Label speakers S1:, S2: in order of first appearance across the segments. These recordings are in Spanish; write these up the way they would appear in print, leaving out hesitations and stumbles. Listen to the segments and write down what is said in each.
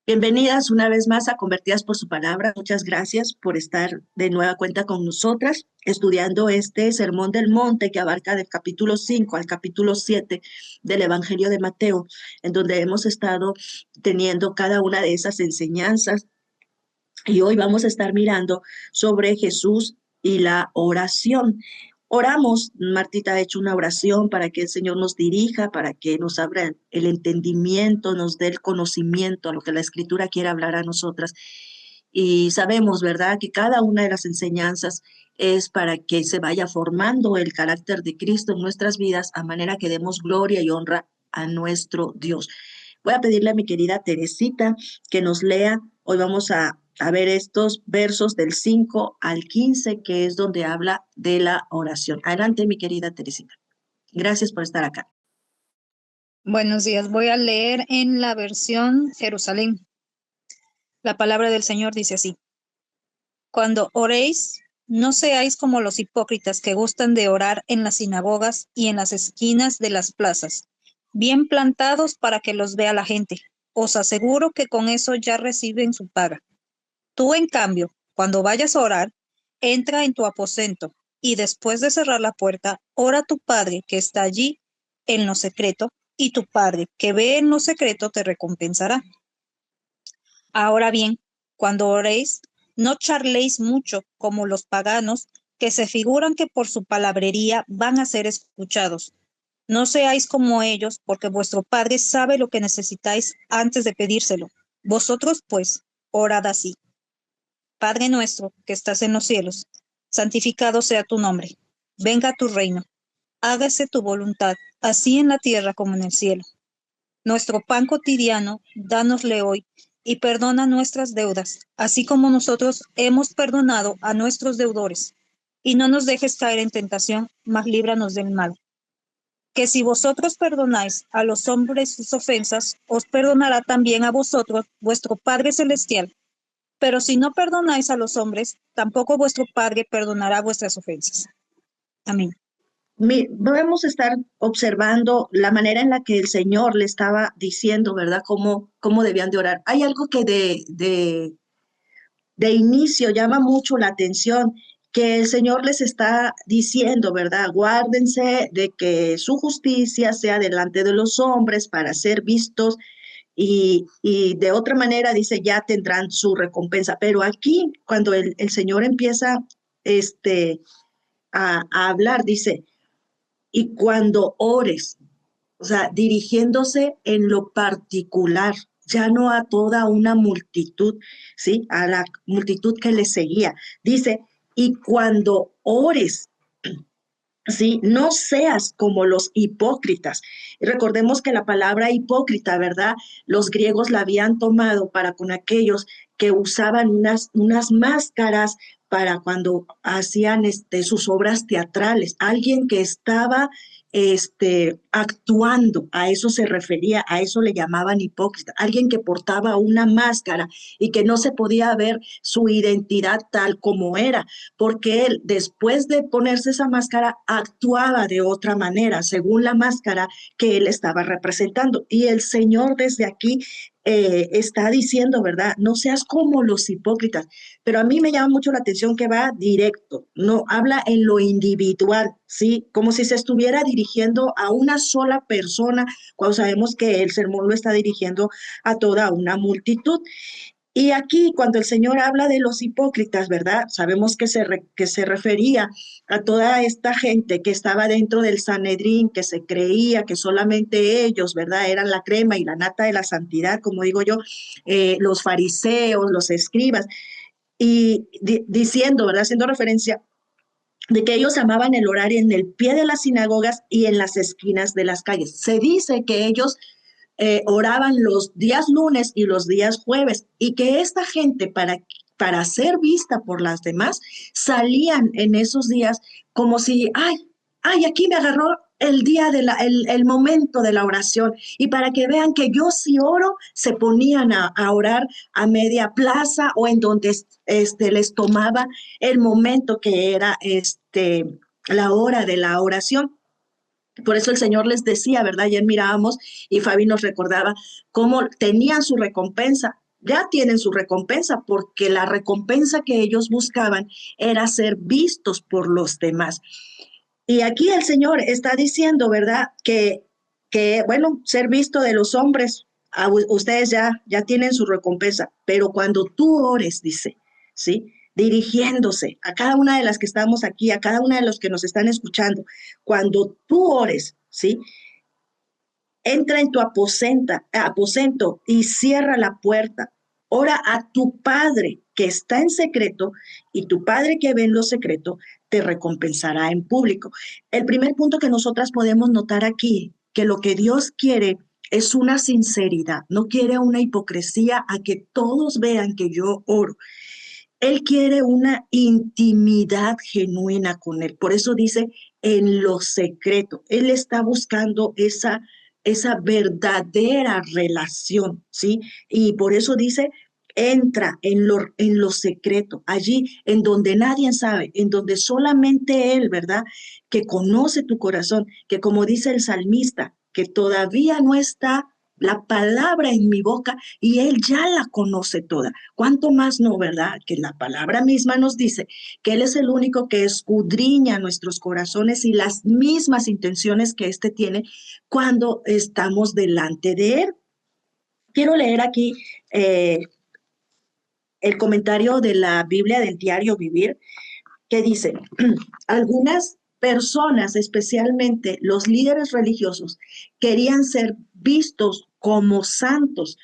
S1: Bienvenidas una vez más a Convertidas por su palabra. Muchas gracias por estar de nueva cuenta con nosotras, estudiando este Sermón del Monte que abarca del capítulo 5 al capítulo 7 del Evangelio de Mateo, en donde hemos estado teniendo cada una de esas enseñanzas. Y hoy vamos a estar mirando sobre Jesús y la oración. Oramos, Martita ha hecho una oración para que el Señor nos dirija, para que nos abra el entendimiento, nos dé el conocimiento a lo que la Escritura quiere hablar a nosotras. Y sabemos, ¿verdad?, que cada una de las enseñanzas es para que se vaya formando el carácter de Cristo en nuestras vidas, a manera que demos gloria y honra a nuestro Dios. Voy a pedirle a mi querida Teresita que nos lea. Hoy vamos a ver estos versos del 5 al 15, que es donde habla de la oración. Adelante, mi querida Teresita. Gracias por estar acá.
S2: Buenos días, voy a leer en la versión Jerusalén. La palabra del Señor dice así: Cuando oréis, no seáis como los hipócritas que gustan de orar en las sinagogas y en las esquinas de las plazas, bien plantados para que los vea la gente. Os aseguro que con eso ya reciben su paga. Tú, en cambio, cuando vayas a orar, entra en tu aposento y después de cerrar la puerta, ora a tu Padre que está allí en lo secreto, y tu Padre que ve en lo secreto te recompensará. Ahora bien, cuando oréis, no charléis mucho como los paganos, que se figuran que por su palabrería van a ser escuchados. No seáis como ellos, porque vuestro Padre sabe lo que necesitáis antes de pedírselo. Vosotros, pues, orad así: Padre nuestro que estás en los cielos, santificado sea tu nombre. Venga tu reino. Hágase tu voluntad, así en la tierra como en el cielo. Nuestro pan cotidiano, dánosle hoy, y perdona nuestras deudas, así como nosotros hemos perdonado a nuestros deudores. Y no nos dejes caer en tentación, mas líbranos del mal. Que si vosotros perdonáis a los hombres sus ofensas, os perdonará también a vosotros vuestro Padre Celestial. Pero si no perdonáis a los hombres, tampoco vuestro Padre perdonará vuestras ofensas. Amén.
S1: Debemos estar observando la manera en la que el Señor le estaba diciendo, ¿verdad?, cómo debían de orar. Hay algo que de inicio llama mucho la atención, que el Señor les está diciendo, ¿verdad? Guárdense de que su justicia sea delante de los hombres para ser vistos, y de otra manera dice, ya tendrán su recompensa. Pero aquí, cuando el Señor empieza este, a hablar, dice, y cuando ores, o sea, dirigiéndose en lo particular, ya no a toda una multitud, ¿sí? A la multitud que le seguía. Dice, y cuando ores, ¿sí? No seas como los hipócritas. Y recordemos que la palabra hipócrita, ¿verdad? Los griegos la habían tomado para con aquellos que usaban unas máscaras para cuando hacían sus obras teatrales. Alguien que estaba actuando, a eso se refería, a eso le llamaban hipócrita. Alguien que portaba una máscara y que no se podía ver su identidad tal como era, porque él, después de ponerse esa máscara, actuaba de otra manera, según la máscara que él estaba representando. Y el Señor desde aquí está diciendo, ¿verdad? No seas como los hipócritas. Pero a mí me llama mucho la atención que va directo, no habla en lo individual, ¿sí? Como si se estuviera dirigiendo a una sola persona, cuando sabemos que el sermón lo está dirigiendo a toda una multitud. Y aquí, cuando el Señor habla de los hipócritas, ¿verdad? Sabemos que se refería a toda esta gente que estaba dentro del Sanedrín, que se creía que solamente ellos, ¿verdad?, eran la crema y la nata de la santidad, como digo yo, los fariseos, los escribas, y diciendo, ¿verdad?, haciendo referencia de que ellos amaban el orar en el pie de las sinagogas y en las esquinas de las calles. Se dice que ellos oraban los días lunes y los días jueves, y que esta gente para ser vista por las demás salían en esos días como si, ay, aquí me agarró el día el momento de la oración, y para que vean que yo sí oro, se ponían a orar a media plaza o en donde les tomaba el momento que era la hora de la oración. Por eso el Señor les decía, ¿verdad? Ayer mirábamos y Fabi nos recordaba cómo tenían su recompensa. ya tienen su recompensa, porque la recompensa que ellos buscaban era ser vistos por los demás. Y aquí el Señor está diciendo, ¿verdad? Bueno, ser visto de los hombres, ustedes ya tienen su recompensa, pero cuando tú ores, dice, ¿sí? Dirigiéndose a cada una de las que estamos aquí, a cada una de los que nos están escuchando, cuando tú ores, ¿sí? Entra en tu aposento y cierra la puerta. Ora a tu Padre que está en secreto, y tu Padre que ve en lo secreto te recompensará en público. El primer punto que nosotras podemos notar aquí, que lo que Dios quiere es una sinceridad, no quiere una hipocresía a que todos vean que yo oro. Él quiere una intimidad genuina con Él. Por eso dice en lo secreto. Él está buscando esa verdadera relación, ¿sí? Y por eso dice, entra en lo secreto, allí en donde nadie sabe, en donde solamente Él, ¿verdad? Que conoce tu corazón, que como dice el salmista, que todavía no está la palabra en mi boca y Él ya la conoce toda. ¿Cuánto más no, verdad? Que la palabra misma nos dice que Él es el único que escudriña nuestros corazones y las mismas intenciones que éste tiene cuando estamos delante de Él. Quiero leer aquí eh, el comentario de la Biblia del diario Vivir, que dice, algunas personas, especialmente los líderes religiosos, querían ser vistos como santos,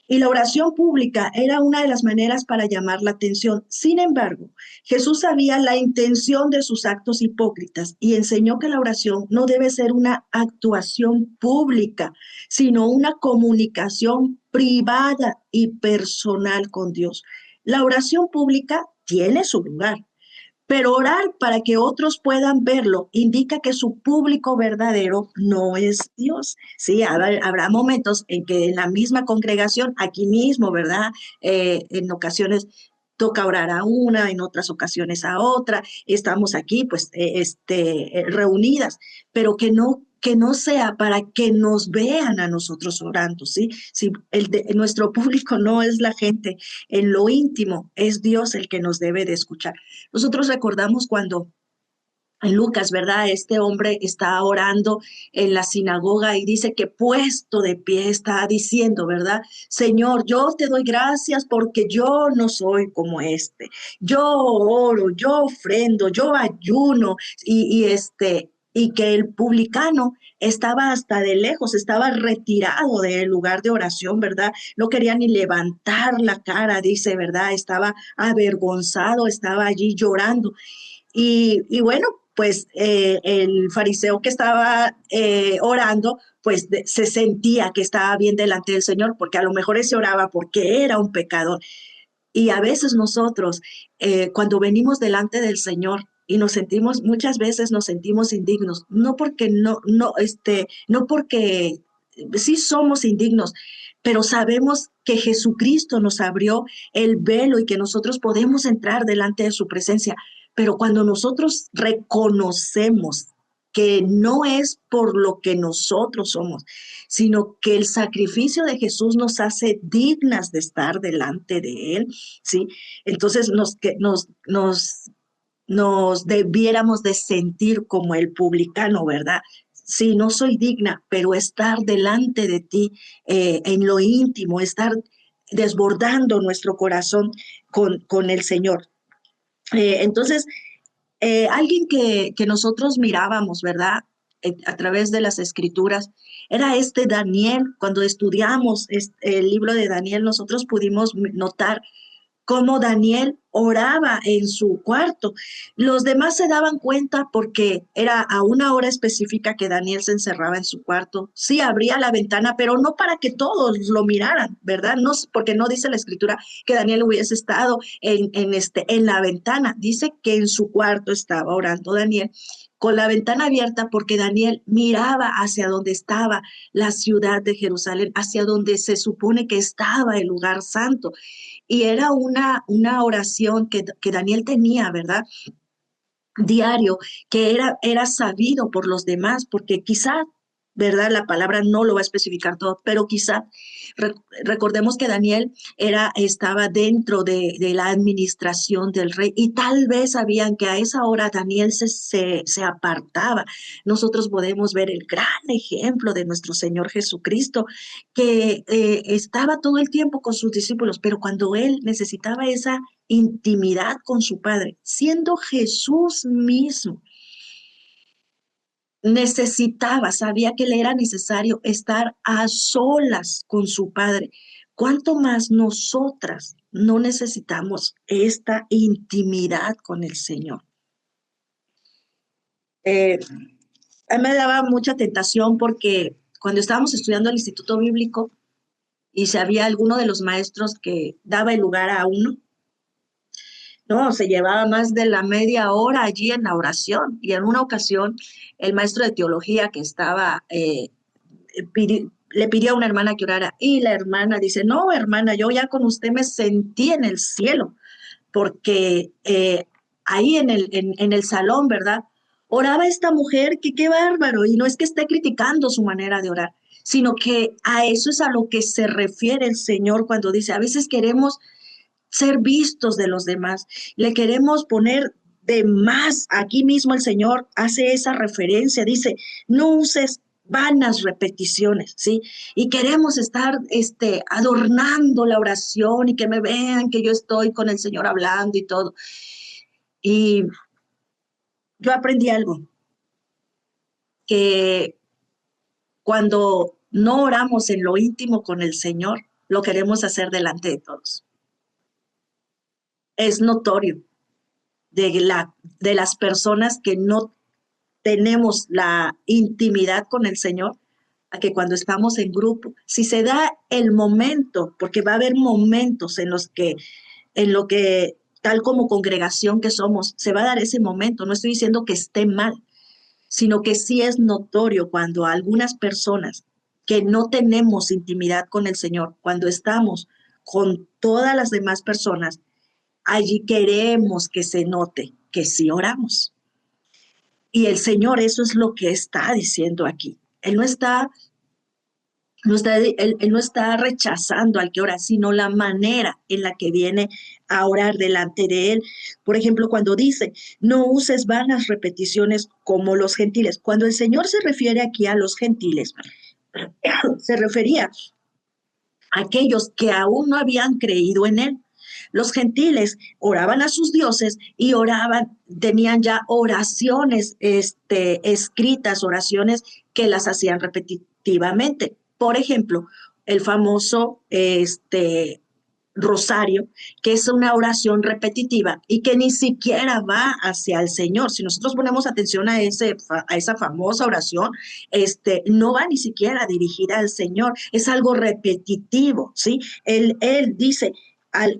S1: y la oración pública era una de las maneras para llamar la atención. Sin embargo, Jesús sabía la intención de sus actos hipócritas y enseñó que la oración no debe ser una actuación pública, sino una comunicación privada y personal con Dios. La oración pública tiene su lugar, pero orar para que otros puedan verlo indica que su público verdadero no es Dios. Sí, habrá momentos en que en la misma congregación, aquí mismo, ¿verdad? En ocasiones toca orar a una, en otras ocasiones a otra, estamos aquí pues reunidas, pero que no sea para que nos vean a nosotros orando, ¿sí? Si nuestro público no es la gente en lo íntimo, es Dios el que nos debe de escuchar. Nosotros recordamos cuando en Lucas, ¿verdad? Este hombre está orando en la sinagoga y dice que puesto de pie está diciendo, ¿verdad? Señor, yo te doy gracias porque yo no soy como este. Yo oro, yo ofrendo, yo ayuno y que el publicano estaba hasta de lejos, estaba retirado del lugar de oración, ¿verdad? No quería ni levantar la cara, dice, ¿verdad? Estaba avergonzado, estaba allí llorando. Y bueno, pues el fariseo que estaba orando, pues se sentía que estaba bien delante del Señor, porque a lo mejor ese oraba porque era un pecador. Y a veces nosotros, cuando venimos delante del Señor y muchas veces nos sentimos indignos, no porque sí somos indignos, pero sabemos que Jesucristo nos abrió el velo y que nosotros podemos entrar delante de su presencia. Pero cuando nosotros reconocemos que no es por lo que nosotros somos, sino que el sacrificio de Jesús nos hace dignas de estar delante de Él, ¿sí? Entonces nos debiéramos de sentir como el publicano, ¿verdad? Sí, no soy digna, pero estar delante de ti en lo íntimo, estar desbordando nuestro corazón con el Señor. Entonces, alguien que nosotros mirábamos, ¿verdad? A través de las escrituras, era este Daniel. Cuando estudiamos el libro de Daniel, nosotros pudimos notar cómo Daniel oraba en su cuarto. Los demás se daban cuenta porque era a una hora específica que Daniel se encerraba en su cuarto. Sí, abría la ventana, pero no para que todos lo miraran, ¿verdad? No, porque no dice la escritura que Daniel hubiese estado en la ventana. Dice que en su cuarto estaba orando Daniel con la ventana abierta porque Daniel miraba hacia donde estaba la ciudad de Jerusalén, hacia donde se supone que estaba el lugar santo. Y era una oración que Daniel tenía, ¿verdad? Diario, que era sabido por los demás, porque quizá ¿verdad? La palabra no lo va a especificar todo, pero quizá recordemos que Daniel estaba dentro de la administración del rey y tal vez sabían que a esa hora Daniel se apartaba. Nosotros podemos ver el gran ejemplo de nuestro Señor Jesucristo, que estaba todo el tiempo con sus discípulos, pero cuando él necesitaba esa intimidad con su Padre, siendo Jesús mismo, sabía que le era necesario estar a solas con su Padre. ¿Cuánto más nosotras no necesitamos esta intimidad con el Señor? A mí me daba mucha tentación porque cuando estábamos estudiando el Instituto Bíblico y si había alguno de los maestros que daba el lugar a uno, no, se llevaba más de la media hora allí en la oración. Y en una ocasión, el maestro de teología que estaba le pidió a una hermana que orara y la hermana dice, no, hermana, yo ya con usted me sentí en el cielo, porque ahí en el salón, ¿verdad? Oraba esta mujer, que qué bárbaro, y no es que esté criticando su manera de orar, sino que a eso es a lo que se refiere el Señor cuando dice, a veces queremos ser vistos de los demás, le queremos poner de más. Aquí mismo el Señor hace esa referencia, dice, no uses vanas repeticiones, ¿sí? Y queremos estar adornando la oración y que me vean que yo estoy con el Señor hablando y todo. Y yo aprendí algo, que cuando no oramos en lo íntimo con el Señor, lo queremos hacer delante de todos. Es notorio de las personas que no tenemos la intimidad con el Señor, a que cuando estamos en grupo, si se da el momento, porque va a haber momentos en lo que, tal como congregación que somos, se va a dar ese momento. No estoy diciendo que esté mal, sino que sí es notorio cuando algunas personas que no tenemos intimidad con el Señor, cuando estamos con todas las demás personas, allí queremos que se note que sí oramos. Y el Señor eso es lo que está diciendo aquí. Él no está rechazando al que ora, sino la manera en la que viene a orar delante de él. Por ejemplo, cuando dice, no uses vanas repeticiones como los gentiles. Cuando el Señor se refiere aquí a los gentiles, se refería a aquellos que aún no habían creído en él. Los gentiles oraban a sus dioses y tenían ya oraciones escritas, oraciones que las hacían repetitivamente. Por ejemplo, el famoso rosario, que es una oración repetitiva y que ni siquiera va hacia el Señor. Si nosotros ponemos atención a esa famosa oración, no va ni siquiera dirigida al Señor, es algo repetitivo, ¿sí? Él dice,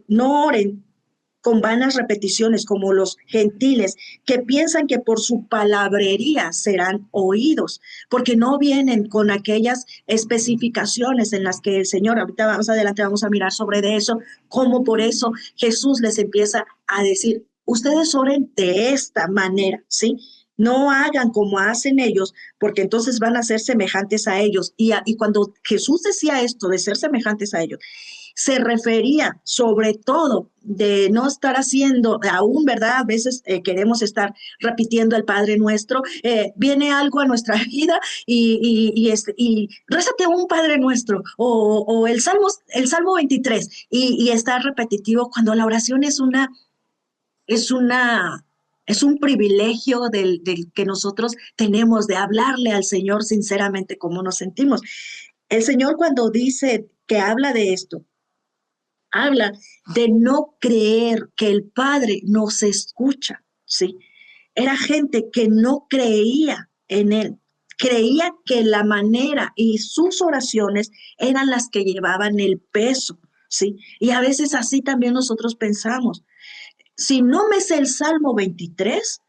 S1: no oren con vanas repeticiones como los gentiles que piensan que por su palabrería serán oídos, porque no vienen con aquellas especificaciones en las que el Señor, ahorita más adelante vamos a mirar sobre de eso, cómo por eso Jesús les empieza a decir, ustedes oren de esta manera, ¿sí? No hagan como hacen ellos, porque entonces van a ser semejantes a ellos. Y cuando Jesús decía esto de ser semejantes a ellos, se refería sobre todo de no estar haciendo, aún, ¿verdad? A veces queremos estar repitiendo el Padre Nuestro, viene algo a nuestra vida y rézate un Padre Nuestro o el Salmo 23 y estar repetitivo cuando la oración es una, es un privilegio del que nosotros tenemos de hablarle al Señor sinceramente como nos sentimos. El Señor cuando dice que habla de esto, habla de no creer que el Padre nos escucha, ¿sí? Era gente que no creía en Él, creía que la manera y sus oraciones eran las que llevaban el peso, ¿sí? Y a veces así también nosotros pensamos. Si no me sé el Salmo 23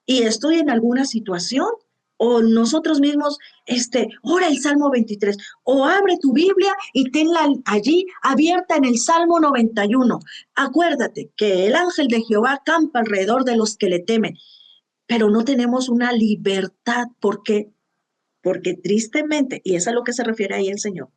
S1: y estoy en alguna situación, o nosotros mismos, ora el Salmo 23, o abre tu Biblia y tenla allí abierta en el Salmo 91. Acuérdate que el ángel de Jehová campa alrededor de los que le temen, pero no tenemos una libertad. ¿Por qué? porque tristemente, y es a lo que se refiere ahí el Señor,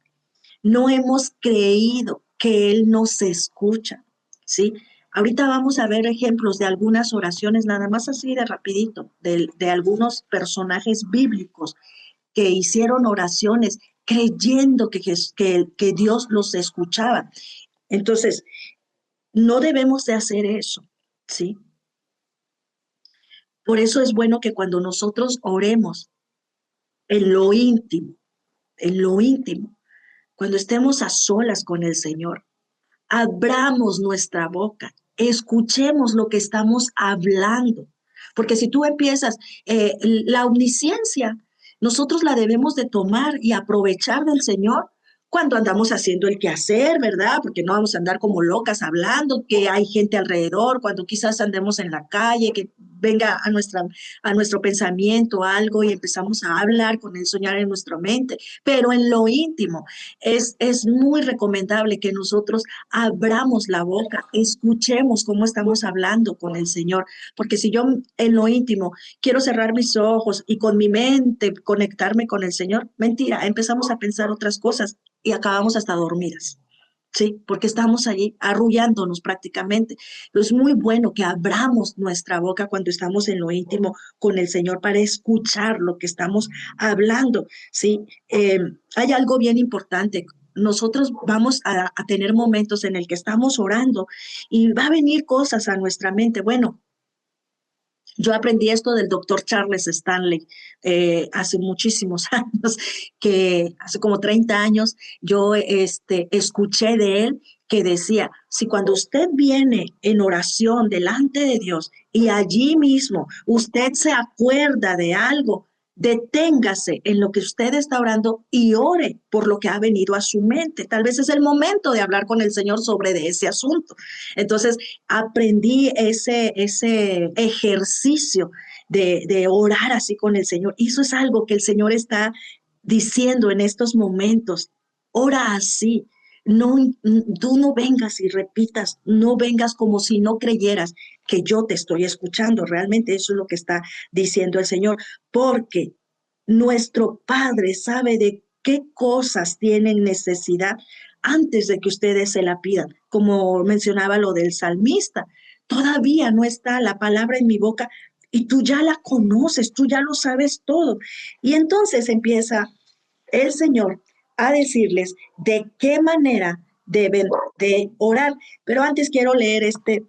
S1: no hemos creído que Él nos escucha, ¿sí? Ahorita vamos a ver ejemplos de algunas oraciones, nada más así de rapidito, de algunos personajes bíblicos que hicieron oraciones creyendo que Dios los escuchaba. Entonces, no debemos de hacer eso, ¿sí? Por eso es bueno que cuando nosotros oremos en lo íntimo, en lo íntimo, cuando estemos a solas con el Señor, abramos nuestra boca, escuchemos lo que estamos hablando. Porque si tú empiezas, la omnisciencia, nosotros la debemos de tomar y aprovechar del Señor cuando andamos haciendo el quehacer, ¿verdad? Porque no vamos a andar como locas hablando, que hay gente alrededor, cuando quizás andemos en la calle, que venga a nuestro pensamiento algo y empezamos a hablar con el soñar en nuestra mente, pero en lo íntimo es muy recomendable que nosotros abramos la boca, escuchemos cómo estamos hablando con el Señor, porque si yo en lo íntimo quiero cerrar mis ojos y con mi mente conectarme con el Señor, mentira, empezamos a pensar otras cosas y acabamos hasta dormidas. Sí, porque estamos allí arrullándonos prácticamente. Pero es muy bueno que abramos nuestra boca cuando estamos en lo íntimo con el Señor para escuchar lo que estamos hablando. Sí, hay algo bien importante. Nosotros vamos a tener momentos en el que estamos orando y va a venir cosas a nuestra mente. Bueno, yo aprendí esto del doctor Charles Stanley hace muchísimos años, que hace como 30 años yo escuché de él que decía, si cuando usted viene en oración delante de Dios y allí mismo usted se acuerda de algo, deténgase en lo que usted está orando y ore por lo que ha venido a su mente. Tal vez es el momento de hablar con el Señor sobre de ese asunto. Entonces, aprendí ese ejercicio de orar así con el Señor. Y eso es algo que el Señor está diciendo en estos momentos. Ora así. No, tú no vengas y repitas, no vengas como si no creyeras que yo te estoy escuchando. Realmente eso es lo que está diciendo el Señor, porque nuestro Padre sabe de qué cosas tienen necesidad antes de que ustedes se la pidan. Como mencionaba lo del salmista, todavía no está la palabra en mi boca y tú ya la conoces, tú ya lo sabes todo. Y entonces empieza el Señor a decirles de qué manera deben de orar. Pero antes quiero leer este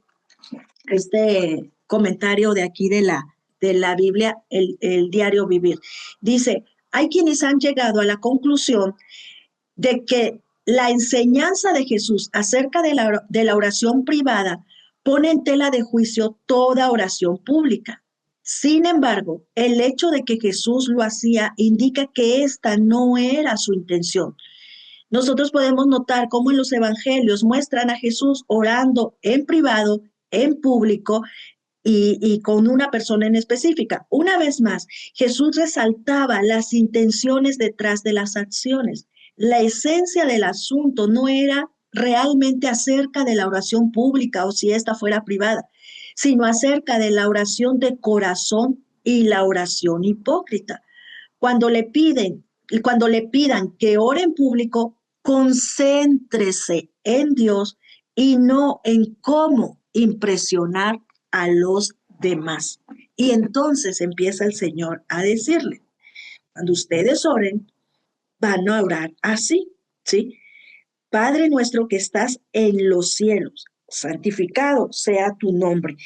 S1: comentario de aquí de la Biblia, el diario vivir. Dice, hay quienes han llegado a la conclusión de que la enseñanza de Jesús acerca de la oración privada pone en tela de juicio toda oración pública. Sin embargo, el hecho de que Jesús lo hacía indica que esta no era su intención. Nosotros podemos notar cómo en los evangelios muestran a Jesús orando en privado, en público y con una persona en específica. Una vez más, Jesús resaltaba las intenciones detrás de las acciones. La esencia del asunto no era realmente acerca de la oración pública o si esta fuera privada, sino acerca de la oración de corazón y la oración hipócrita. Cuando le piden y cuando le pidan que ore en público, concéntrese en Dios y no en cómo impresionar a los demás. Y entonces empieza el Señor a decirle, cuando ustedes oren, van a orar así, ¿sí? Padre nuestro que estás en los cielos, santificado sea tu nombre.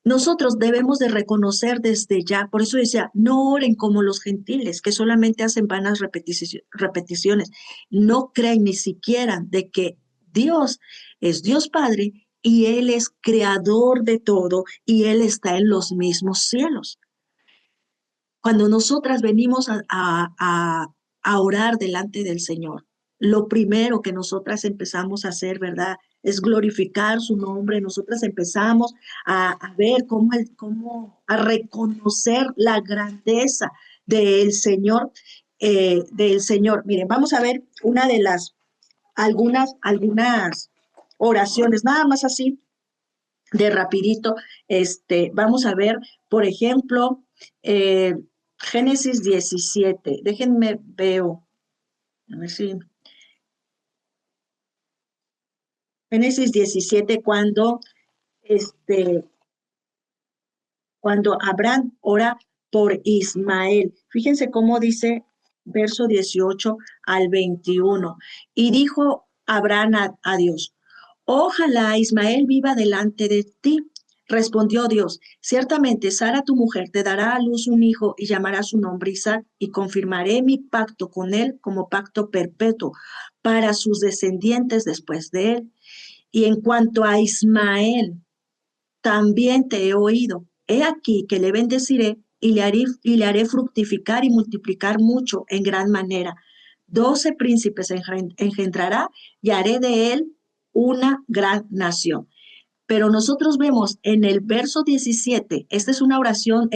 S1: Nosotros debemos de reconocer desde ya, por eso decía, no oren como los gentiles, que solamente hacen vanas repeticiones, no creen ni siquiera de que Dios es Dios Padre y Él es creador de todo y Él está en los mismos cielos. Cuando nosotras venimos a orar delante del Señor, lo primero que nosotras empezamos a hacer, ¿verdad? Es glorificar su nombre. Nosotras empezamos a ver a reconocer la grandeza del Señor, del Señor. Miren, vamos a ver una de algunas oraciones, nada más así de rapidito. Vamos a ver, por ejemplo, Génesis 17, déjenme veo, a ver si, Génesis 17, este, cuando Abraham ora por Ismael. Fíjense cómo dice verso 18 al 21. Y dijo Abraham a Dios, ojalá Ismael viva delante de ti. Respondió Dios, ciertamente Sara tu mujer te dará a luz un hijo y llamará su nombre Isaac y confirmaré mi pacto con él como pacto perpetuo para sus descendientes después de él. Y en cuanto a Ismael, también te he oído. He aquí que le bendeciré y le haré fructificar y multiplicar mucho en gran manera. 12 príncipes engendrará y haré de él una gran nación. Pero nosotros vemos en el verso 17, esta es una oración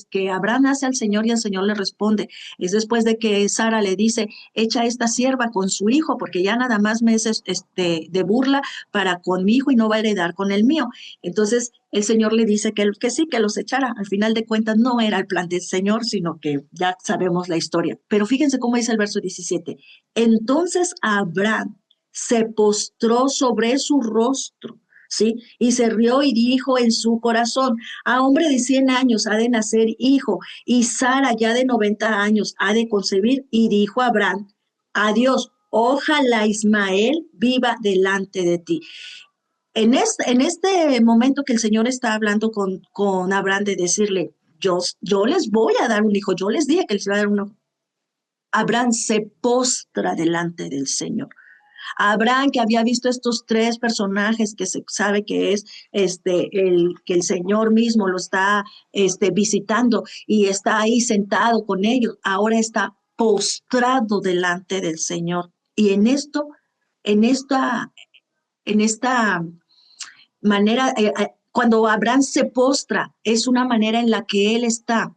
S1: que Abraham hace al Señor y el Señor le responde. Es después de que Sara le dice, echa esta sierva con su hijo, porque ya nada más me es de burla para con mi hijo y no va a heredar con el mío. Entonces el Señor le dice que sí, que los echara. Al final de cuentas no era el plan del Señor, sino que ya sabemos la historia. Pero fíjense cómo dice el verso 17. Entonces Abraham se postró sobre su rostro, ¿sí? Y se rió y dijo en su corazón, a hombre de 100 años ha de nacer hijo, y Sara ya de 90 años ha de concebir, y dijo Abraham, a Dios, ojalá Ismael viva delante de ti. En este momento que el Señor está hablando con Abraham de decirle, yo les voy a dar un hijo, yo les dije que les iba a dar un hijo. Abraham se postra delante del Señor. Abraham, que había visto estos tres personajes que se sabe que es que el Señor mismo lo está visitando y está ahí sentado con ellos, ahora está postrado delante del Señor. Y en esta, en esta manera, cuando Abraham se postra, es una manera en la que él está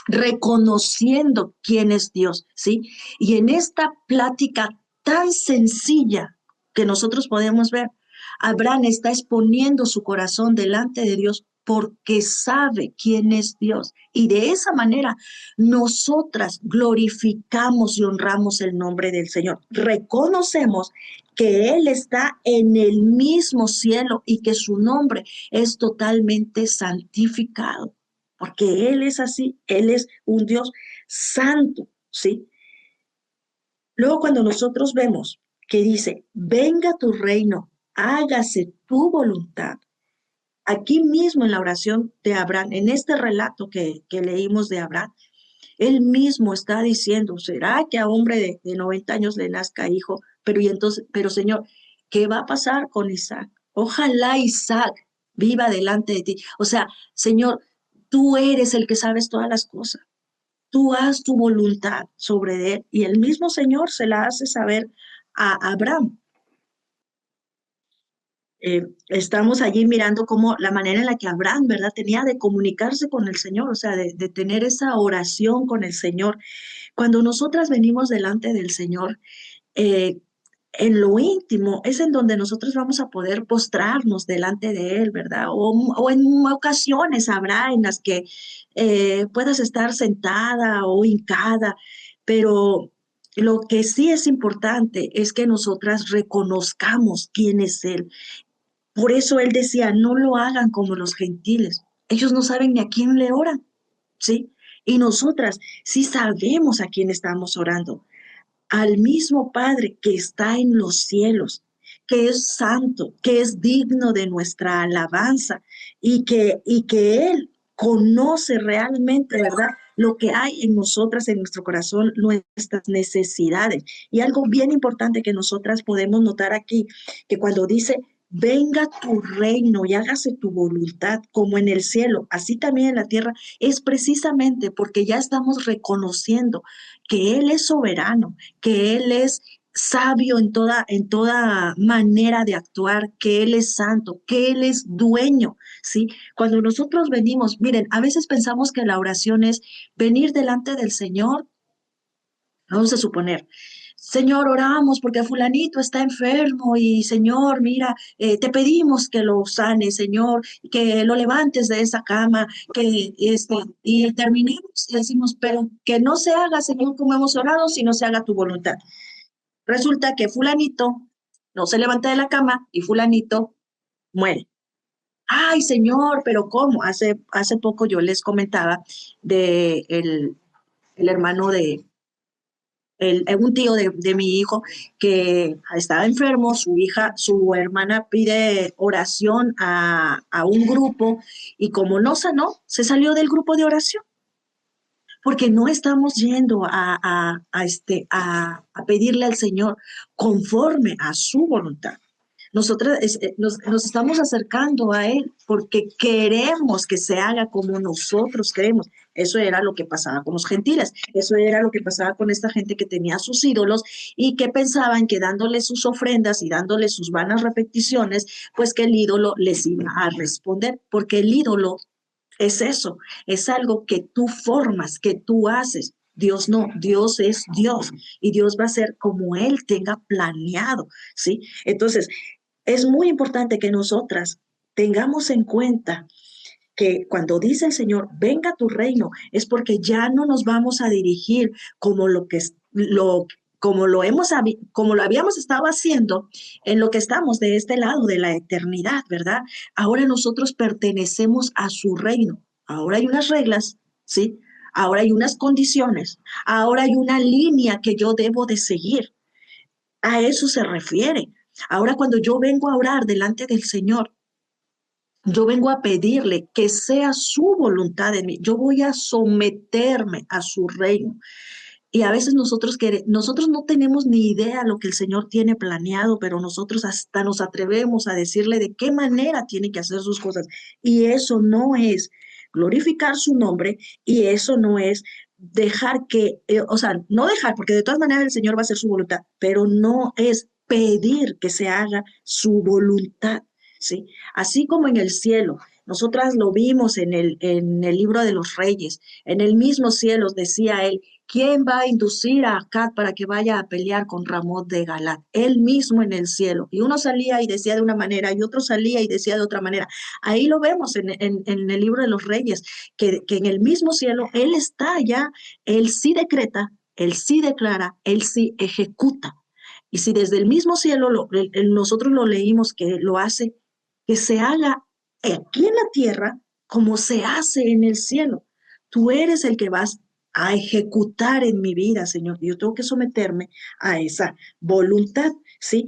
S1: reconociendo quién es Dios, ¿sí? Y en esta plática tan sencilla que nosotros podemos ver, Abraham está exponiendo su corazón delante de Dios porque sabe quién es Dios. Y de esa manera nosotras glorificamos y honramos el nombre del Señor. Reconocemos que Él está en el mismo cielo y que su nombre es totalmente santificado porque Él es así, Él es un Dios santo, ¿sí? Luego cuando nosotros vemos que dice, venga tu reino, hágase tu voluntad, aquí mismo en la oración de Abraham, en este relato que leímos de Abraham, él mismo está diciendo, ¿será que a hombre de 90 años le nazca hijo? Pero Señor, ¿qué va a pasar con Isaac? Ojalá Isaac viva delante de ti. O sea, Señor, tú eres el que sabes todas las cosas. Tú haz tu voluntad sobre él. Y el mismo Señor se la hace saber a Abraham. Estamos allí mirando cómo la manera en la que Abraham, ¿verdad? Tenía de comunicarse con el Señor, o sea, de tener esa oración con el Señor. Cuando nosotras venimos delante del Señor, eh, en lo íntimo es en donde nosotros vamos a poder postrarnos delante de Él, ¿verdad? O en ocasiones habrá en las que puedas estar sentada o hincada, pero lo que sí es importante es que nosotras reconozcamos quién es Él. Por eso Él decía, no lo hagan como los gentiles. Ellos no saben ni a quién le oran, ¿sí? Y nosotras sí sabemos a quién estamos orando al mismo Padre que está en los cielos, que es santo, que es digno de nuestra alabanza y que Él conoce realmente, ¿verdad? Lo que hay en nosotras, en nuestro corazón, nuestras necesidades. Y algo bien importante que nosotras podemos notar aquí, que cuando dice, venga tu reino y hágase tu voluntad como en el cielo, así también en la tierra, es precisamente porque ya estamos reconociendo que Él es soberano, que Él es sabio en toda manera de actuar, que Él es santo, que Él es dueño, ¿sí? Cuando nosotros venimos, miren, a veces pensamos que la oración es venir delante del Señor, vamos a suponer, Señor, oramos porque fulanito está enfermo y Señor, mira, te pedimos que lo sanes, Señor, que lo levantes de esa cama, y terminamos y decimos, pero que no se haga, Señor, como hemos orado, sino se haga tu voluntad. Resulta que fulanito no se levanta de la cama y fulanito muere. Ay, Señor, pero ¿cómo? Hace poco yo les comentaba de el hermano un tío de mi hijo que estaba enfermo, su hermana pide oración a un grupo y como no sanó, se salió del grupo de oración porque no estamos yendo a pedirle al Señor conforme a su voluntad. Nosotros nos estamos acercando a Él porque queremos que se haga como nosotros queremos. Eso era lo que pasaba con los gentiles, eso era lo que pasaba con esta gente que tenía sus ídolos y que pensaban que dándole sus ofrendas y dándole sus vanas repeticiones, pues que el ídolo les iba a responder, porque el ídolo es eso, es algo que tú formas, que tú haces. Dios no, Dios es Dios y Dios va a ser como Él tenga planeado, ¿sí? Entonces, es muy importante que nosotras tengamos en cuenta que cuando dice el Señor, venga tu reino, es porque ya no nos vamos a dirigir como como lo habíamos estado haciendo en lo que estamos de este lado de la eternidad, ¿verdad? Ahora nosotros pertenecemos a su reino. Ahora hay unas reglas, ¿sí? Ahora hay unas condiciones. Ahora hay una línea que yo debo de seguir. A eso se refiere. Ahora cuando yo vengo a orar delante del Señor, yo vengo a pedirle que sea su voluntad en mí. Yo voy a someterme a su reino. Y a veces nosotros no tenemos ni idea lo que el Señor tiene planeado, pero nosotros hasta nos atrevemos a decirle de qué manera tiene que hacer sus cosas. Y eso no es glorificar su nombre y eso no es dejar o sea, no dejar, porque de todas maneras el Señor va a hacer su voluntad, pero no es pedir que se haga su voluntad, ¿sí? Así como en el cielo, nosotras lo vimos en el libro de los reyes, en el mismo cielo decía él, ¿quién va a inducir a Acab para que vaya a pelear con Ramot de Galat? Él mismo en el cielo. Y uno salía y decía de una manera y otro salía y decía de otra manera. Ahí lo vemos en el libro de los reyes, que en el mismo cielo Él está allá, Él sí decreta, Él sí declara, Él sí ejecuta. Y si desde el mismo cielo nosotros lo leímos que lo hace, que se haga aquí en la tierra como se hace en el cielo. Tú eres el que vas a ejecutar en mi vida, Señor. Yo tengo que someterme a esa voluntad, ¿sí?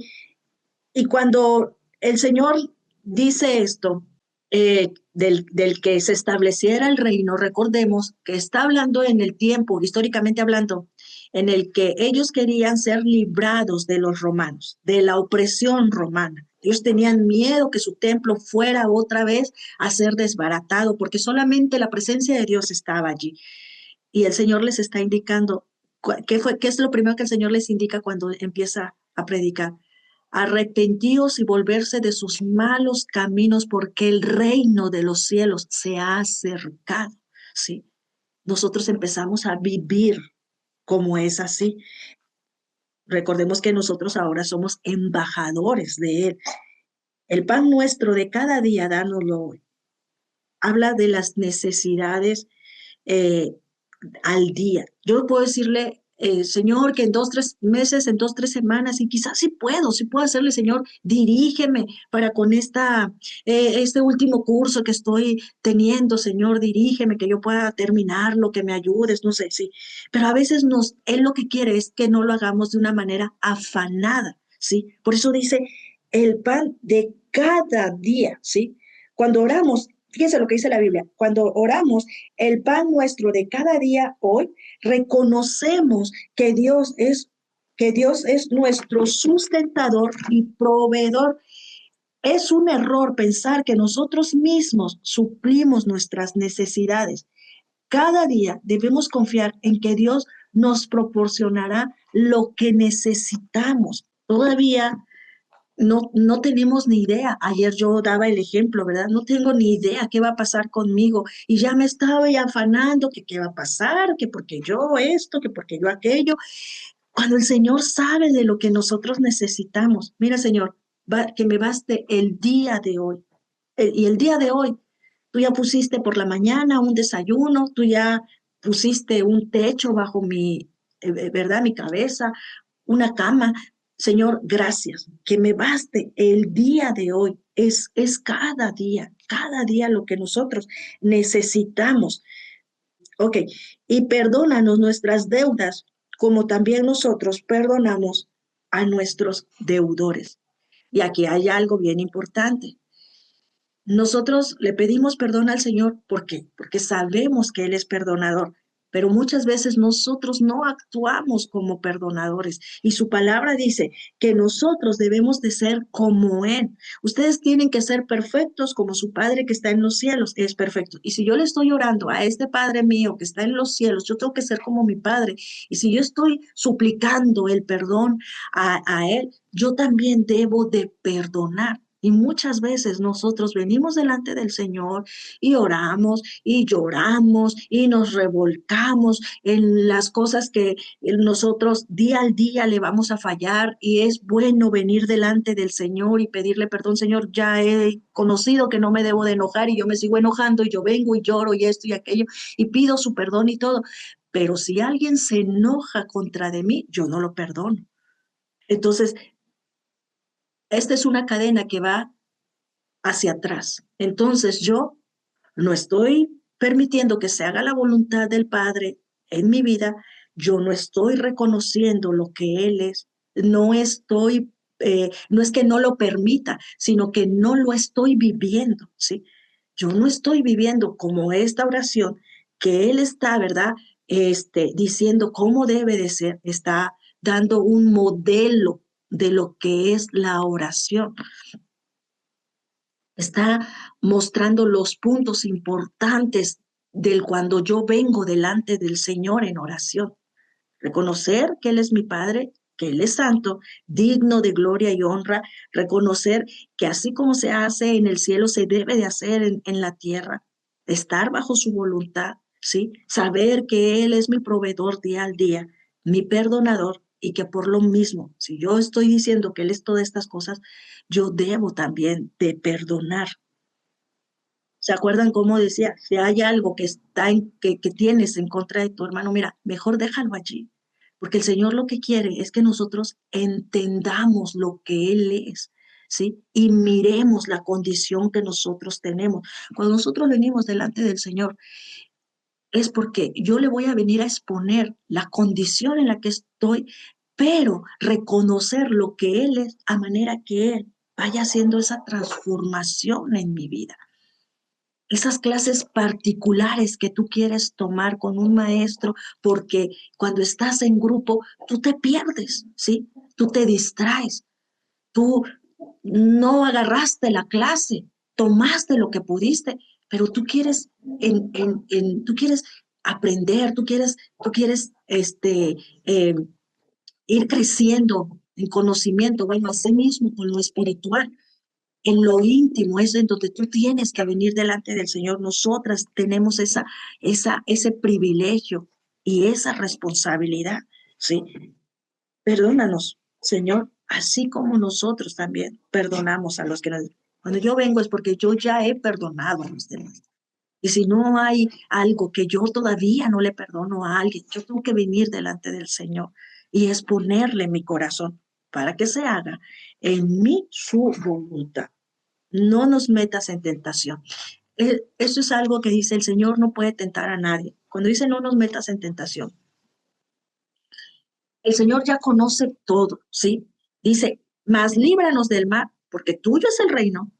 S1: Y cuando el Señor dice esto, del que se estableciera el reino, recordemos que está hablando en el tiempo, históricamente hablando, en el que ellos querían ser librados de los romanos, de la opresión romana. Ellos tenían miedo que su templo fuera otra vez a ser desbaratado, porque solamente la presencia de Dios estaba allí. Y el Señor les está indicando, ¿qué es lo primero que el Señor les indica cuando empieza a predicar? Arrepentíos y volverse de sus malos caminos, porque el reino de los cielos se ha acercado, ¿sí? Nosotros empezamos a vivir como es así. Recordemos que nosotros ahora somos embajadores de Él. El pan nuestro de cada día, dánoslo hoy. Habla de las necesidades eh, al día. Yo puedo decirle, Señor, que en 2, 3 meses, en 2, 3 semanas, y quizás sí puedo hacerle, Señor, dirígeme para con este último curso que estoy teniendo, Señor, dirígeme, que yo pueda terminarlo, que me ayudes, no sé, sí. Pero a veces Él lo que quiere es que no lo hagamos de una manera afanada, ¿sí? Por eso dice, el pan de cada día, ¿sí? Cuando oramos, fíjense lo que dice la Biblia, cuando oramos, el pan nuestro de cada día hoy, reconocemos que Dios es nuestro sustentador y proveedor. Es un error pensar que nosotros mismos suplimos nuestras necesidades. Cada día debemos confiar en que Dios nos proporcionará lo que necesitamos. Todavía no tenemos ni idea. Ayer yo daba el ejemplo, ¿verdad? No tengo ni idea qué va a pasar conmigo y ya me estaba afanando que qué va a pasar, que porque yo esto, que porque yo aquello. Cuando el Señor sabe de lo que nosotros necesitamos. Mira, Señor, que me baste el día de hoy. Y el día de hoy, tú ya pusiste por la mañana un desayuno, tú ya pusiste un techo bajo ¿verdad? Mi cabeza, una cama. Señor, gracias. Que me baste el día de hoy. Es cada día lo que nosotros necesitamos. Ok, y perdónanos nuestras deudas, como también nosotros perdonamos a nuestros deudores. Y aquí hay algo bien importante. Nosotros le pedimos perdón al Señor, ¿por qué? Porque sabemos que Él es perdonador, pero muchas veces nosotros no actuamos como perdonadores. Y su palabra dice que nosotros debemos de ser como Él. Ustedes tienen que ser perfectos como su Padre que está en los cielos es perfecto. Y si yo le estoy orando a este Padre mío que está en los cielos, yo tengo que ser como mi Padre. Y si yo estoy suplicando el perdón a Él, yo también debo de perdonar. Y muchas veces nosotros venimos delante del Señor y oramos y lloramos y nos revolcamos en las cosas que nosotros día al día le vamos a fallar, y es bueno venir delante del Señor y pedirle perdón. Señor, ya he conocido que no me debo de enojar y yo me sigo enojando y yo vengo y lloro y esto y aquello y pido su perdón y todo. Pero si alguien se enoja contra de mí, yo no lo perdono. Entonces, esta es una cadena que va hacia atrás. Entonces yo no estoy permitiendo que se haga la voluntad del Padre en mi vida, yo no estoy reconociendo lo que Él es, no estoy, no es que no lo permita, sino que no lo estoy viviendo, ¿sí? Yo no estoy viviendo como esta oración que Él está, ¿verdad? Diciendo cómo debe de ser, está dando un modelo de lo que es la oración. Está mostrando los puntos importantes del cuando yo vengo delante del Señor en oración. Reconocer que Él es mi Padre, que Él es santo, digno de gloria y honra. Reconocer que así como se hace en el cielo, se debe de hacer en la tierra. Estar bajo su voluntad, ¿sí? Saber que Él es mi proveedor día al día, mi perdonador, y que por lo mismo, si yo estoy diciendo que Él es todas estas cosas, yo debo también de perdonar. ¿Se acuerdan cómo decía? Si hay algo que que tienes en contra de tu hermano, mira, mejor déjalo allí. Porque el Señor lo que quiere es que nosotros entendamos lo que Él es, ¿sí? Y miremos la condición que nosotros tenemos. Cuando nosotros venimos delante del Señor, es porque yo le voy a venir a exponer la condición en la que estoy, pero reconocer lo que Él es a manera que Él vaya haciendo esa transformación en mi vida. Esas clases particulares que tú quieres tomar con un maestro, porque cuando estás en grupo, tú te pierdes, ¿sí? Tú te distraes, tú no agarraste la clase, tomaste lo que pudiste, pero tú quieres, tú quieres aprender, tú quieres eh, ir creciendo en conocimiento, bueno, así mismo con lo espiritual. En lo íntimo es en donde tú tienes que venir delante del Señor. Nosotras tenemos ese privilegio y esa responsabilidad, ¿sí? Perdónanos, Señor, así como nosotros también perdonamos a los que nos... Cuando yo vengo es porque yo ya he perdonado a los demás. Y si no hay algo que yo todavía no le perdono a alguien, yo tengo que venir delante del Señor y exponerle mi corazón para que se haga en mí su voluntad. No nos metas en tentación. Eso es algo que dice el Señor, no puede tentar a nadie. Cuando dice no nos metas en tentación, el Señor ya conoce todo, ¿sí? Dice, mas líbranos del mal, porque tuyo es el reino,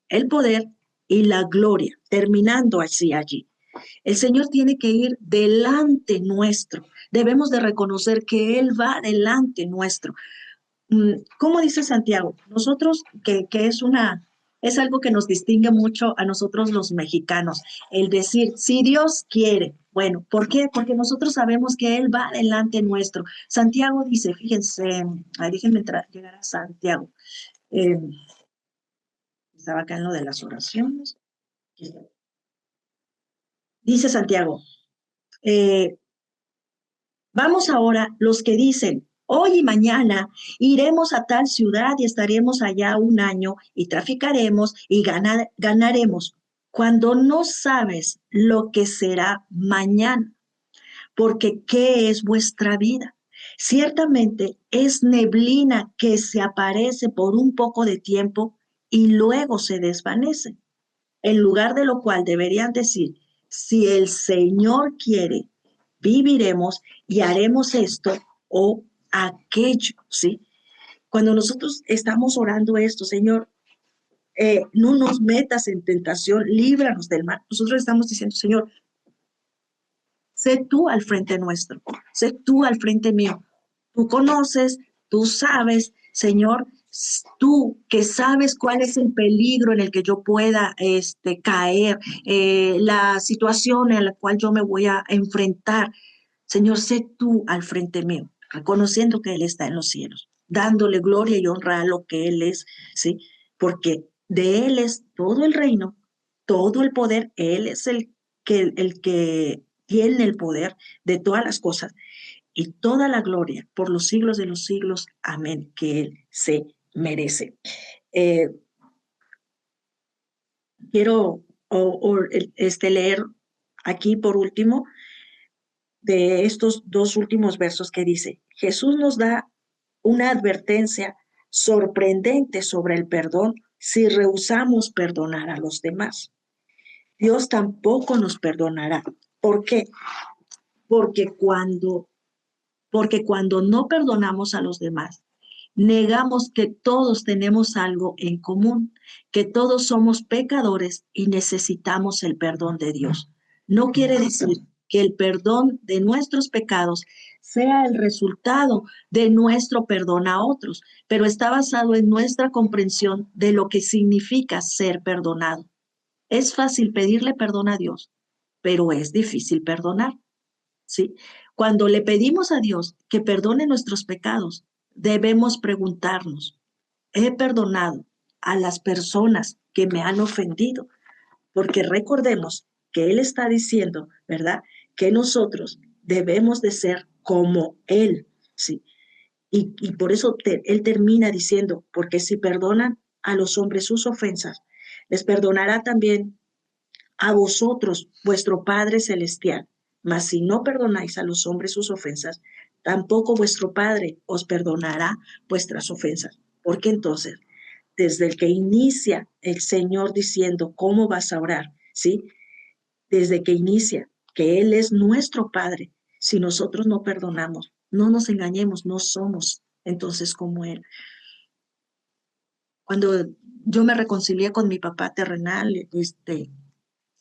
S1: el poder y la gloria, terminando así allí. El Señor tiene que ir delante nuestro. Debemos de reconocer que Él va delante nuestro. ¿Cómo dice Santiago? Nosotros, que es algo que nos distingue mucho a nosotros los mexicanos, el decir, si Dios quiere. Bueno, ¿por qué? Porque nosotros sabemos que Él va delante nuestro. Santiago dice, fíjense, déjenme llegar a Santiago. Eh, Estaba acá en lo de las oraciones. Dice Santiago, vamos ahora los que dicen, Hoy y mañana iremos a tal ciudad y estaremos allá un año y traficaremos y ganaremos. Cuando no sabes lo que será mañana, porque ¿qué es vuestra vida? Ciertamente es neblina que se aparece por un poco de tiempo y luego se desvanece. En lugar de lo cual deberían decir, si el Señor quiere, viviremos y haremos esto o aquello, ¿sí? Cuando nosotros estamos orando esto, Señor, no nos metas en tentación, líbranos del mal. Nosotros estamos diciendo, Señor, sé tú al frente nuestro, sé tú al frente mío. Tú conoces, tú sabes, Señor, tú que sabes cuál es el peligro en el que yo pueda caer, la situación en la cual yo me voy a enfrentar. Señor, sé tú al frente mío, reconociendo que Él está en los cielos, dándole gloria y honra a lo que Él es, ¿sí? Porque de Él es todo el reino, todo el poder, Él es el que tiene el poder de todas las cosas y toda la gloria por los siglos de los siglos. Amén, que Él se merece. Eh, quiero leer aquí por último de estos dos últimos versos que dice, Jesús nos da una advertencia sorprendente sobre el perdón si rehusamos perdonar a los demás. Dios tampoco nos perdonará. ¿Por qué? Porque cuando, porque cuando no perdonamos a los demás, negamos que todos tenemos algo en común, que todos somos pecadores y necesitamos el perdón de Dios. No quiere decir que el perdón de nuestros pecados sea el resultado de nuestro perdón a otros, pero está basado en nuestra comprensión de lo que significa ser perdonado. Es fácil pedirle perdón a Dios, pero es difícil perdonar. ¿Sí? Cuando le pedimos a Dios que perdone nuestros pecados, debemos preguntarnos, ¿he perdonado a las personas que me han ofendido? Porque recordemos que Él está diciendo, ¿verdad? Que nosotros debemos de ser como Él, ¿sí? Y por eso Él termina diciendo, porque si perdonan a los hombres sus ofensas, les perdonará también a vosotros, vuestro Padre Celestial. Mas si no perdonáis a los hombres sus ofensas, tampoco vuestro Padre os perdonará vuestras ofensas. Porque entonces, desde el que inicia el Señor diciendo cómo vas a orar, ¿sí? Desde que inicia que Él es nuestro Padre, si nosotros no perdonamos, no nos engañemos, no somos entonces como Él. Cuando yo me reconcilié con mi papá terrenal,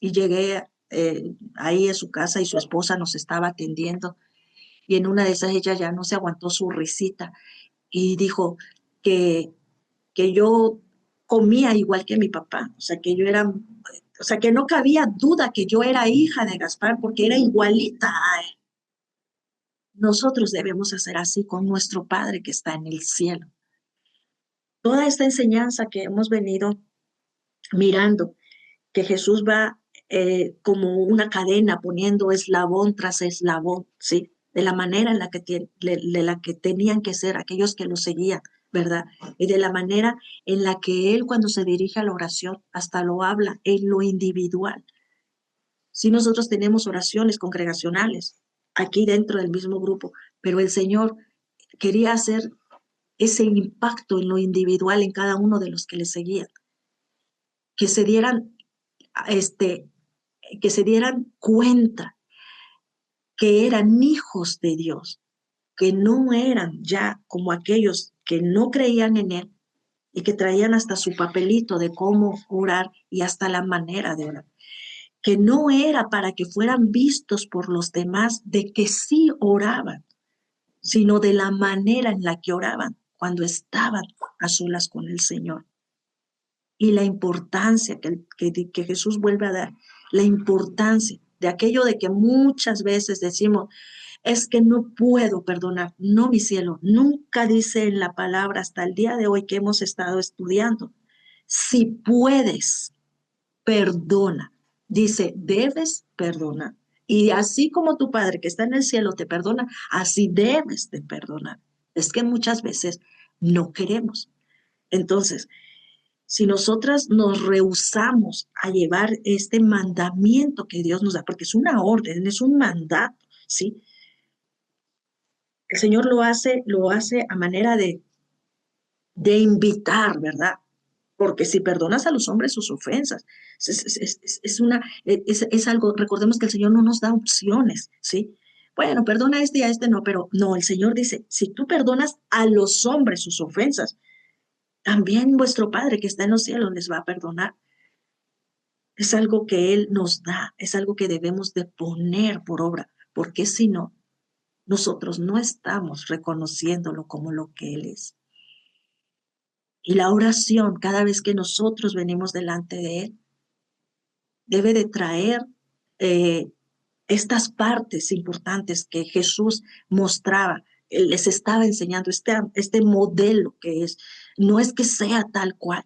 S1: y llegué ahí a su casa y su esposa nos estaba atendiendo y en una de esas ella ya no se aguantó su risita y dijo que, que yo comía igual que mi papá, o sea que yo era, o sea que no cabía duda que yo era hija de Gaspar porque era igualita a él. Nosotros debemos hacer así con nuestro Padre que está en el cielo. Toda esta enseñanza que hemos venido mirando, que Jesús va como una cadena poniendo eslabón tras eslabón, ¿sí? De la manera en la que, de la que tenían que ser aquellos que lo seguían, ¿verdad? Y de la manera en la que Él cuando se dirige a la oración hasta lo habla en lo individual. Si nosotros tenemos oraciones congregacionales aquí dentro del mismo grupo, pero el Señor quería hacer ese impacto en lo individual en cada uno de los que le seguían, que se dieran este, que se dieran cuenta que eran hijos de Dios, que no eran ya como aquellos que no creían en Él y que traían hasta su papelito de cómo orar y hasta la manera de orar, que no era para que fueran vistos por los demás de que sí oraban, sino de la manera en la que oraban cuando estaban a solas con el Señor. Y la importancia que Jesús vuelve a dar, la importancia de aquello de que muchas veces decimos, es que no puedo perdonar. No, mi cielo, nunca dice en la palabra hasta el día de hoy que hemos estado estudiando. Si puedes, perdona. Dice, debes perdonar. Y así como tu Padre que está en el cielo te perdona, así debes de perdonar. Es que muchas veces no queremos. Entonces, si nosotras nos rehusamos a llevar este mandamiento que Dios nos da, porque es una orden, es un mandato, ¿sí? El Señor lo hace a manera de invitar, ¿verdad? Porque si perdonas a los hombres sus ofensas, es una, es algo, recordemos que el Señor no nos da opciones, ¿sí? Bueno, perdona a este y a este no, pero no, el Señor dice, si tú perdonas a los hombres sus ofensas, también vuestro Padre que está en los cielos les va a perdonar. Es algo que Él nos da, es algo que debemos de poner por obra, porque si no, nosotros no estamos reconociéndolo como lo que Él es. Y la oración, cada vez que nosotros venimos delante de Él, debe de traer eh, estas partes importantes que Jesús mostraba. Él les estaba enseñando este modelo que es, no es que sea tal cual,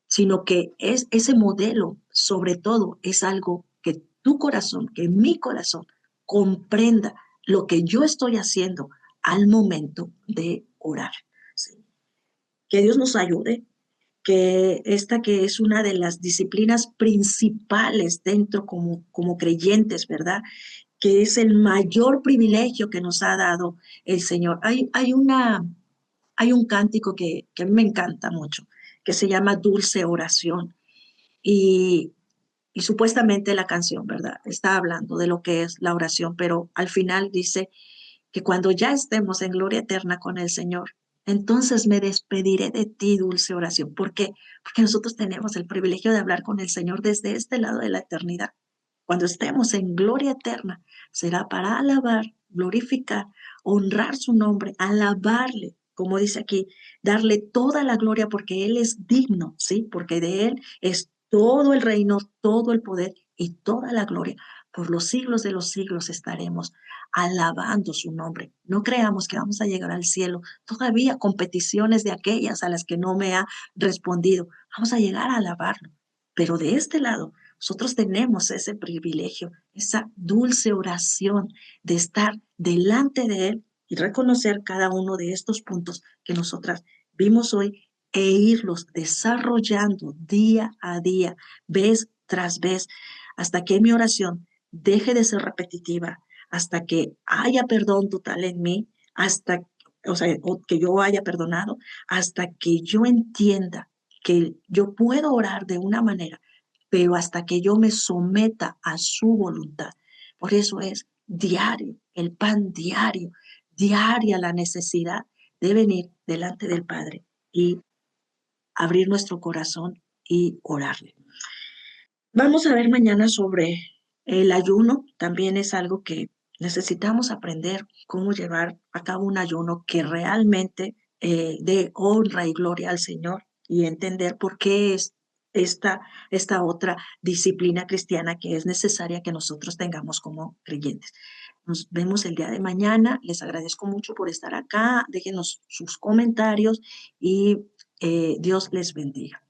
S1: sino que es ese modelo, sobre todo, es algo que tu corazón, que mi corazón comprenda lo que yo estoy haciendo al momento de orar. ¿Sí? Que Dios nos ayude, que esta que es una de las disciplinas principales dentro como creyentes, ¿verdad? Que es el mayor privilegio que nos ha dado el Señor. Hay un cántico que a mí me encanta mucho, que se llama Dulce Oración. Y, y supuestamente la canción, ¿verdad? Está hablando de lo que es la oración, pero al final dice que cuando ya estemos en gloria eterna con el Señor, entonces me despediré de ti, dulce oración. ¿Por qué? Porque nosotros tenemos el privilegio de hablar con el Señor desde este lado de la eternidad. Cuando estemos en gloria eterna, será para alabar, glorificar, honrar su nombre, alabarle, como dice aquí, darle toda la gloria porque Él es digno, ¿sí? Porque de Él es todo el reino, todo el poder y toda la gloria. Por los siglos de los siglos estaremos alabando su nombre. No creamos que vamos a llegar al cielo todavía con peticiones de aquellas a las que no me ha respondido. Vamos a llegar a alabarlo. Pero de este lado, nosotros tenemos ese privilegio, esa dulce oración de estar delante de Él y reconocer cada uno de estos puntos que nosotras vimos hoy e irlos desarrollando día a día, vez tras vez, hasta que mi oración deje de ser repetitiva, hasta que haya perdón total en mí, hasta, o sea, que yo haya perdonado, hasta que yo entienda que yo puedo orar de una manera, pero hasta que yo me someta a su voluntad. Por eso es diario, el pan diario, diaria la necesidad de venir delante del Padre y abrir nuestro corazón y orarle. Vamos a ver mañana sobre el ayuno. También es algo que necesitamos aprender cómo llevar a cabo un ayuno que realmente dé honra y gloria al Señor y entender por qué es esta, esta otra disciplina cristiana que es necesaria que nosotros tengamos como creyentes. Nos vemos el día de mañana. Les agradezco mucho por estar acá. Déjenos sus comentarios y Dios les bendiga.